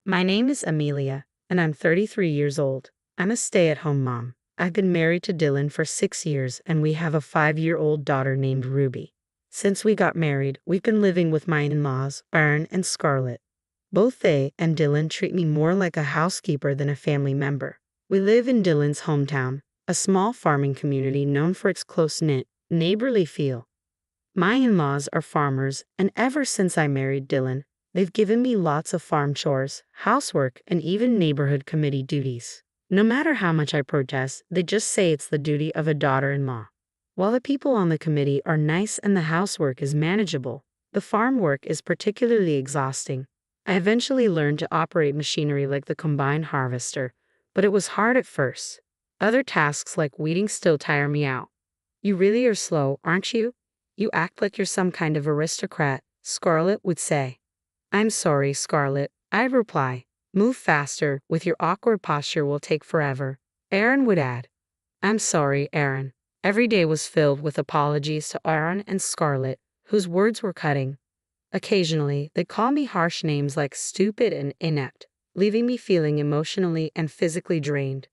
My name is Amelia, and I'm 33 years old. I'm a stay-at-home mom. I've been married to Dylan for 6 years, and we have a 5-year-old daughter named Ruby. Since we got married, we've been living with my in-laws, Aaron and Scarlett. Both they and Dylan treat me more like a housekeeper than a family member. We live in Dylan's hometown, a small farming community known for its close-knit, neighborly feel. My in-laws are farmers, and ever since I married Dylan, they've given me lots of farm chores, housework, and even neighborhood committee duties. No matter how much I protest, they just say it's the duty of a daughter-in-law. While the people on the committee are nice and the housework is manageable, the farm work is particularly exhausting. I eventually learned to operate machinery like the combine harvester, but it was hard at first. Other tasks like weeding still tire me out. "You really are slow, aren't you? You act like you're some kind of aristocrat," Scarlett would say. "I'm sorry, Scarlett," I'd reply. "Move faster, with your awkward posture will take forever," Aaron would add. "I'm sorry, Aaron." Every day was filled with apologies to Aaron and Scarlett, whose words were cutting. Occasionally, they called me harsh names like stupid and inept, leaving me feeling emotionally and physically drained.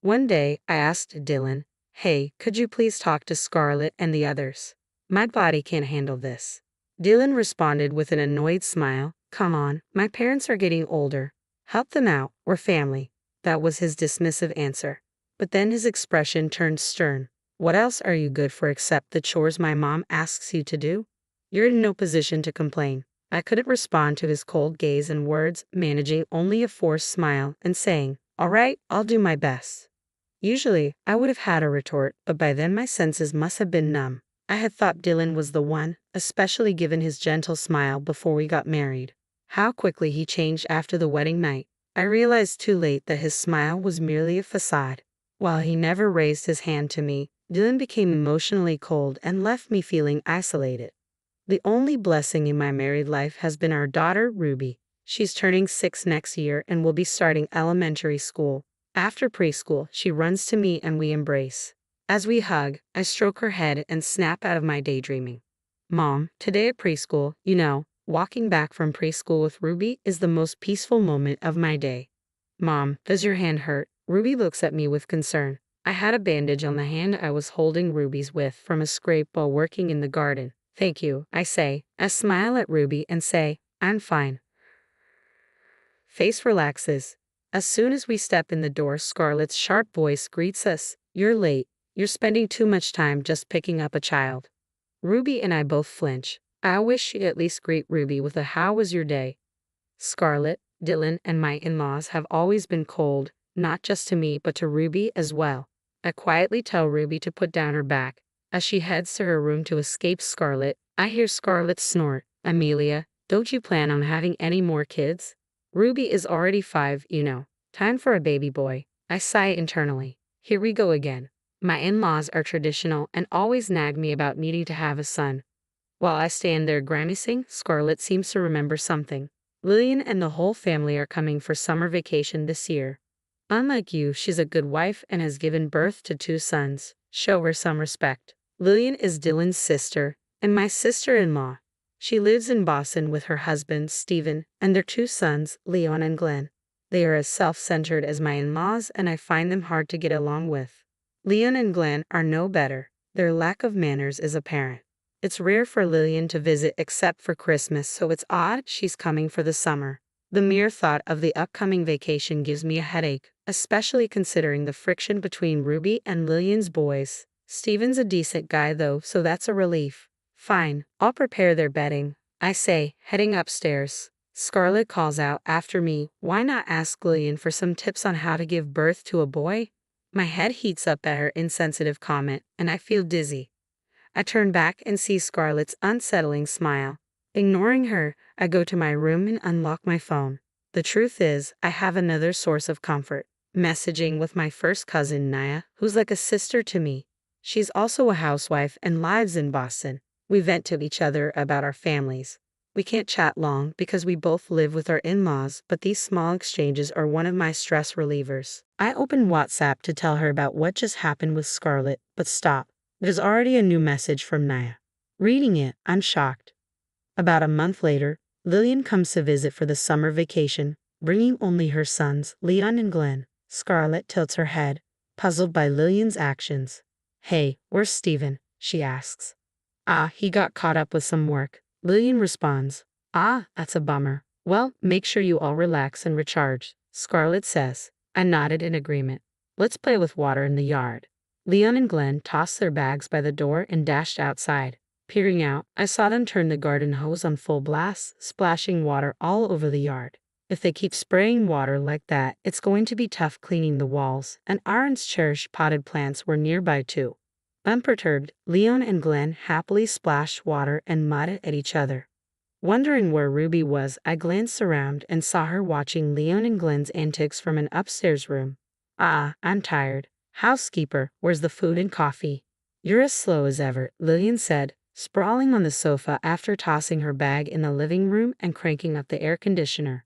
One day, I asked Dylan, "Hey, could you please talk to Scarlett and the others? My body can't handle this." Dylan responded with an annoyed smile, "Come on, my parents are getting older. Help them out, we're family." That was his dismissive answer. But then his expression turned stern. "What else are you good for except the chores my mom asks you to do? You're in no position to complain." I couldn't respond to his cold gaze and words, managing only a forced smile and saying, "All right, I'll do my best." Usually, I would have had a retort, but by then my senses must have been numb. I had thought Dylan was the one, especially given his gentle smile before we got married. How quickly he changed after the wedding night. I realized too late that his smile was merely a facade. While he never raised his hand to me, Dylan became emotionally cold and left me feeling isolated. The only blessing in my married life has been our daughter, Ruby. She's turning 6 next year and will be starting elementary school. After preschool, she runs to me and we embrace. As we hug, I stroke her head and snap out of my daydreaming. "Mom, today at preschool, walking back from preschool with Ruby is the most peaceful moment of my day." "Mom, does your hand hurt?" Ruby looks at me with concern. I had a bandage on the hand I was holding Ruby's with from a scrape while working in the garden. "Thank you," I say. I smile at Ruby and say, "I'm fine." Face relaxes. As soon as we step in the door, Scarlett's sharp voice greets us. "You're late. You're spending too much time just picking up a child." Ruby and I both flinch. I wish she'd at least greet Ruby with a "How was your day?" Scarlett, Dylan, and my in-laws have always been cold, not just to me but to Ruby as well. I quietly tell Ruby to put down her back. As she heads to her room to escape Scarlett, I hear Scarlett snort, "Amelia, don't you plan on having any more kids? Ruby is already 5, Time for a baby boy." I sigh internally. Here we go again. My in-laws are traditional and always nag me about needing to have a son. While I stand there grimacing, Scarlett seems to remember something. "Lillian and the whole family are coming for summer vacation this year. Unlike you, she's a good wife and has given birth to 2 sons. Show her some respect." Lillian is Dylan's sister and my sister-in-law. She lives in Boston with her husband, Stephen, and their 2 sons, Leon and Glenn. They are as self-centered as my in-laws, and I find them hard to get along with. Leon and Glenn are no better. Their lack of manners is apparent. It's rare for Lillian to visit except for Christmas, so it's odd she's coming for the summer. The mere thought of the upcoming vacation gives me a headache, especially considering the friction between Ruby and Lillian's boys. Stephen's a decent guy though, so that's a relief. "Fine, I'll prepare their bedding," I say, heading upstairs. Scarlett calls out after me, "Why not ask Lillian for some tips on how to give birth to a boy?" My head heats up at her insensitive comment, and I feel dizzy. I turn back and see Scarlett's unsettling smile. Ignoring her, I go to my room and unlock my phone. The truth is, I have another source of comfort. Messaging with my first cousin, Naya, who's like a sister to me. She's also a housewife and lives in Boston. We vent to each other about our families. We can't chat long because we both live with our in-laws, but these small exchanges are one of my stress relievers. I open WhatsApp to tell her about what just happened with Scarlett, but stop. There's already a new message from Naya. Reading it, I'm shocked. About a month later, Lillian comes to visit for the summer vacation. bringing only her sons, Leon and Glenn. Scarlett tilts her head, puzzled by Lillian's actions. Hey, where's Steven? She asks. He got caught up with some work. Lillian responds. That's a bummer. Well, make sure you all relax and recharge, Scarlett says. I nodded in agreement. Let's play with water in the yard. Leon and Glenn tossed their bags by the door and dashed outside. Peering out, I saw them turn the garden hose on full blast, splashing water all over the yard. If they keep spraying water like that, it's going to be tough cleaning the walls, and Aaron's cherished potted plants were nearby too. Unperturbed, Leon and Glenn happily splashed water and mud at each other. Wondering where Ruby was, I glanced around and saw her watching Leon and Glenn's antics from an upstairs room. I'm tired. Housekeeper, where's the food and coffee? You're as slow as ever, Lillian said, sprawling on the sofa after tossing her bag in the living room and cranking up the air conditioner.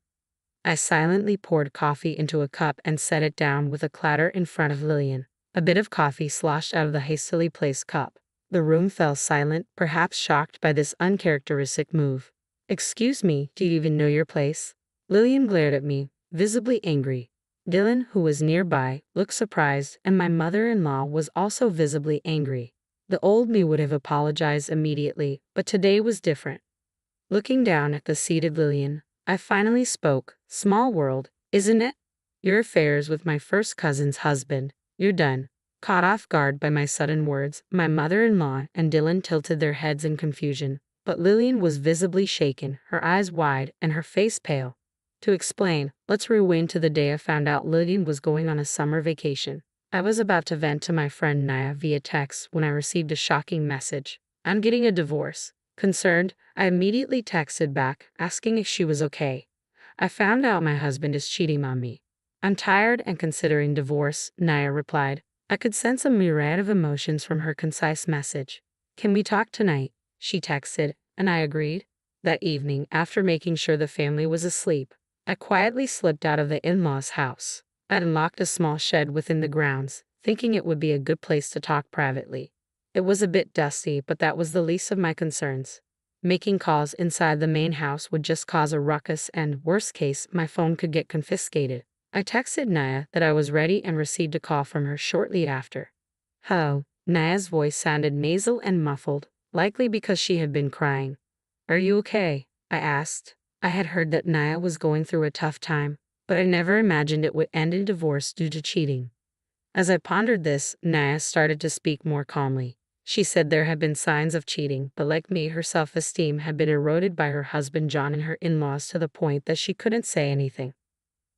I silently poured coffee into a cup and set it down with a clatter in front of Lillian. A bit of coffee sloshed out of the hastily placed cup. The room fell silent, perhaps shocked by this uncharacteristic move. Excuse me, do you even know your place? Lillian glared at me, visibly angry. Dylan, who was nearby, looked surprised, and my mother-in-law was also visibly angry. The old me would have apologized immediately, but today was different. Looking down at the seated Lillian, I finally spoke. Small world, isn't it? Your affairs with my first cousin's husband. You're done. Caught off guard by my sudden words, my mother-in-law and Dylan tilted their heads in confusion, but Lillian was visibly shaken, her eyes wide and her face pale. To explain, let's rewind to the day I found out Lillian was going on a summer vacation. I was about to vent to my friend Naya via text when I received a shocking message. I'm getting a divorce. Concerned, I immediately texted back, asking if she was okay. I found out my husband is cheating on me. I'm tired and considering divorce, Naya replied. I could sense a myriad of emotions from her concise message. Can we talk tonight? She texted, and I agreed. That evening, after making sure the family was asleep, I quietly slipped out of the in-laws' house. I unlocked a small shed within the grounds, thinking it would be a good place to talk privately. It was a bit dusty, but that was the least of my concerns. Making calls inside the main house would just cause a ruckus and, worst case, my phone could get confiscated. I texted Naya that I was ready and received a call from her shortly after. Hello. Naya's voice sounded nasal and muffled, likely because she had been crying. Are you okay? I asked. I had heard that Naya was going through a tough time, but I never imagined it would end in divorce due to cheating. As I pondered this, Naya started to speak more calmly. She said there had been signs of cheating, but like me, her self-esteem had been eroded by her husband John and her in-laws to the point that she couldn't say anything.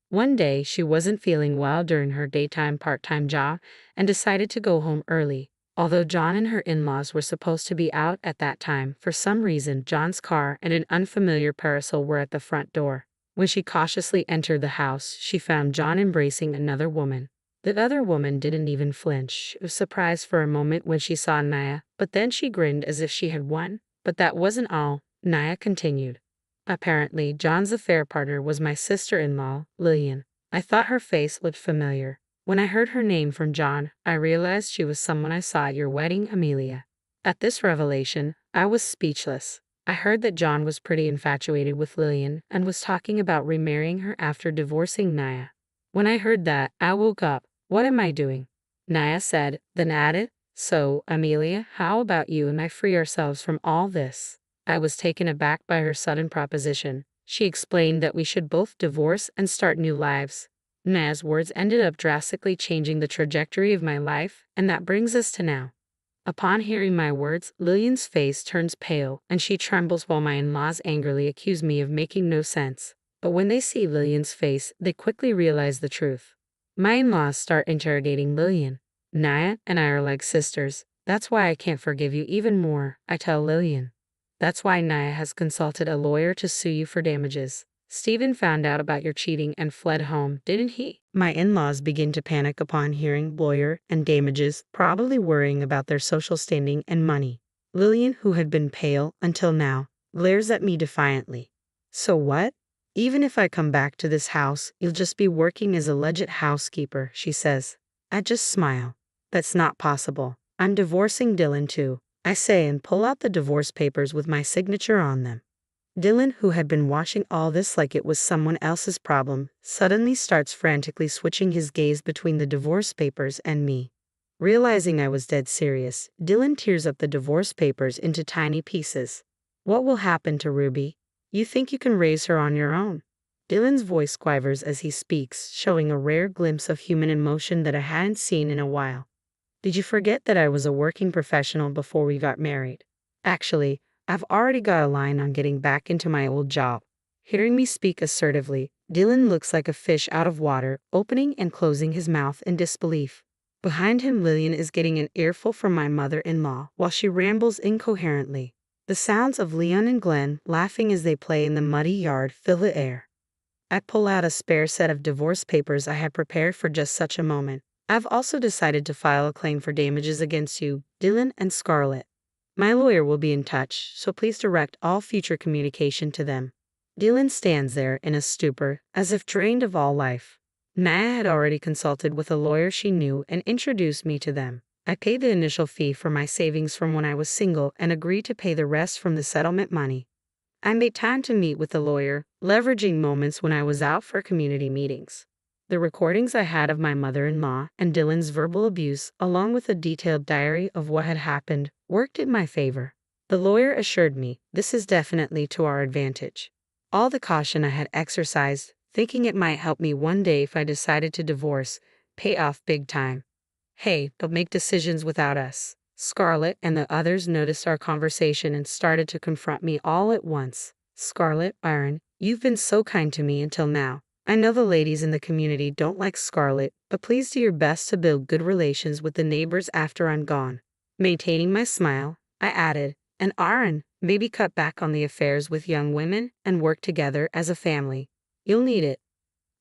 One day, she wasn't feeling well during her daytime part-time job and decided to go home early. Although John and her in-laws were supposed to be out at that time, for some reason John's car and an unfamiliar parasol were at the front door. When she cautiously entered the house, she found John embracing another woman. The other woman didn't even flinch. She was surprised for a moment when she saw Naya, but then she grinned as if she had won. But that wasn't all, Naya continued. Apparently, John's affair partner was my sister-in-law, Lillian. I thought her face looked familiar. When I heard her name from John, I realized she was someone I saw at your wedding, Amelia. At this revelation, I was speechless. I heard that John was pretty infatuated with Lillian and was talking about remarrying her after divorcing Naya. When I heard that, I woke up. What am I doing? Naya said, then added, so, Amelia, how about you and I free ourselves from all this? I was taken aback by her sudden proposition. She explained that we should both divorce and start new lives. Naya's words ended up drastically changing the trajectory of my life, and that brings us to now. Upon hearing my words, Lillian's face turns pale, and she trembles while my in-laws angrily accuse me of making no sense. But when they see Lillian's face, they quickly realize the truth. My in-laws start interrogating Lillian. Naya and I are like sisters. That's why I can't forgive you even more, I tell Lillian. That's why Naya has consulted a lawyer to sue you for damages. Stephen found out about your cheating and fled home, didn't he? My in-laws begin to panic upon hearing lawyer and damages, probably worrying about their social standing and money. Lillian, who had been pale until now, glares at me defiantly. So what? Even if I come back to this house, you'll just be working as alleged housekeeper, she says. I just smile. That's not possible. I'm divorcing Dylan too, I say and pull out the divorce papers with my signature on them. Dylan, who had been watching all this like it was someone else's problem, suddenly starts frantically switching his gaze between the divorce papers and me. Realizing I was dead serious, Dylan tears up the divorce papers into tiny pieces. What will happen to Ruby? You think you can raise her on your own? Dylan's voice quivers as he speaks, showing a rare glimpse of human emotion that I hadn't seen in a while. Did you forget that I was a working professional before we got married? Actually, I've already got a line on getting back into my old job. Hearing me speak assertively, Dylan looks like a fish out of water, opening and closing his mouth in disbelief. Behind him, Lillian is getting an earful from my mother-in-law while she rambles incoherently. The sounds of Leon and Glenn laughing as they play in the muddy yard fill the air. I pull out a spare set of divorce papers I had prepared for just such a moment. I've also decided to file a claim for damages against you, Dylan and Scarlett. My lawyer will be in touch, so please direct all future communication to them. Dylan stands there in a stupor, as if drained of all life. Naya had already consulted with a lawyer she knew and introduced me to them. I paid the initial fee for my savings from when I was single and agreed to pay the rest from the settlement money. I made time to meet with the lawyer, leveraging moments when I was out for community meetings. The recordings I had of my mother-in-law and Dylan's verbal abuse, along with a detailed diary of what had happened, worked in my favor. The lawyer assured me this is definitely to our advantage. All the caution I had exercised, thinking it might help me one day if I decided to divorce, pay off big time. Hey, don't make decisions without us. Scarlett and the others noticed our conversation and started to confront me all at once. Scarlett, Aaron, you've been so kind to me until now. I know the ladies in the community don't like Scarlett, but please do your best to build good relations with the neighbors after I'm gone. Maintaining my smile, I added, and Aaron, maybe cut back on the affairs with young women and work together as a family. You'll need it.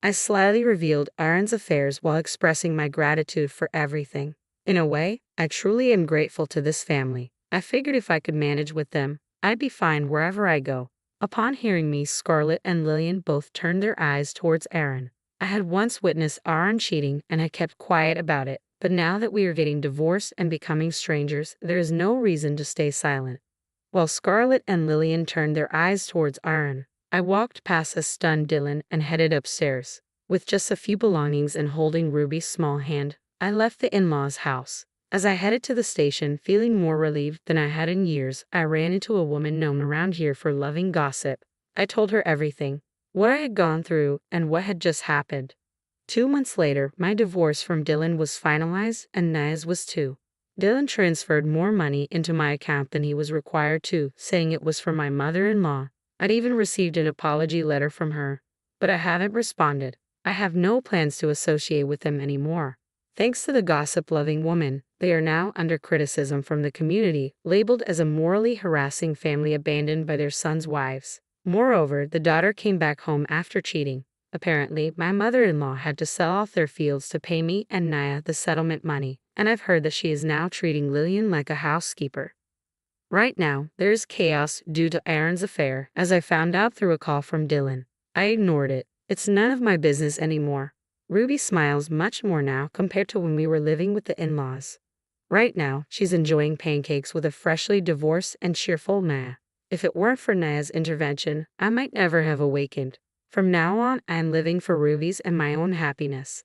I slyly revealed Aaron's affairs while expressing my gratitude for everything. In a way, I truly am grateful to this family. I figured if I could manage with them, I'd be fine wherever I go. Upon hearing me, Scarlett and Lillian both turned their eyes towards Aaron. I had once witnessed Aaron cheating and I kept quiet about it, but now that we are getting divorced and becoming strangers, there is no reason to stay silent. While Scarlett and Lillian turned their eyes towards Aaron, I walked past a stunned Dylan and headed upstairs. With just a few belongings and holding Ruby's small hand, I left the in-laws' house. As I headed to the station, feeling more relieved than I had in years, I ran into a woman known around here for loving gossip. I told her everything, what I had gone through, and what had just happened. 2 months later, my divorce from Dylan was finalized, and Naya's was too. Dylan transferred more money into my account than he was required to, saying it was for my mother-in-law. I'd even received an apology letter from her, but I haven't responded. I have no plans to associate with them anymore. Thanks to the gossip-loving woman, they are now under criticism from the community, labeled as a morally harassing family abandoned by their sons' wives. Moreover, the daughter came back home after cheating. Apparently, my mother-in-law had to sell off their fields to pay me and Naya the settlement money, and I've heard that she is now treating Lillian like a housekeeper. Right now, there is chaos due to Aaron's affair, as I found out through a call from Dylan. I ignored it. It's none of my business anymore. Ruby smiles much more now compared to when we were living with the in-laws. Right now, she's enjoying pancakes with a freshly divorced and cheerful Naya. If it weren't for Naya's intervention, I might never have awakened. From now on, I am living for Ruby's and my own happiness.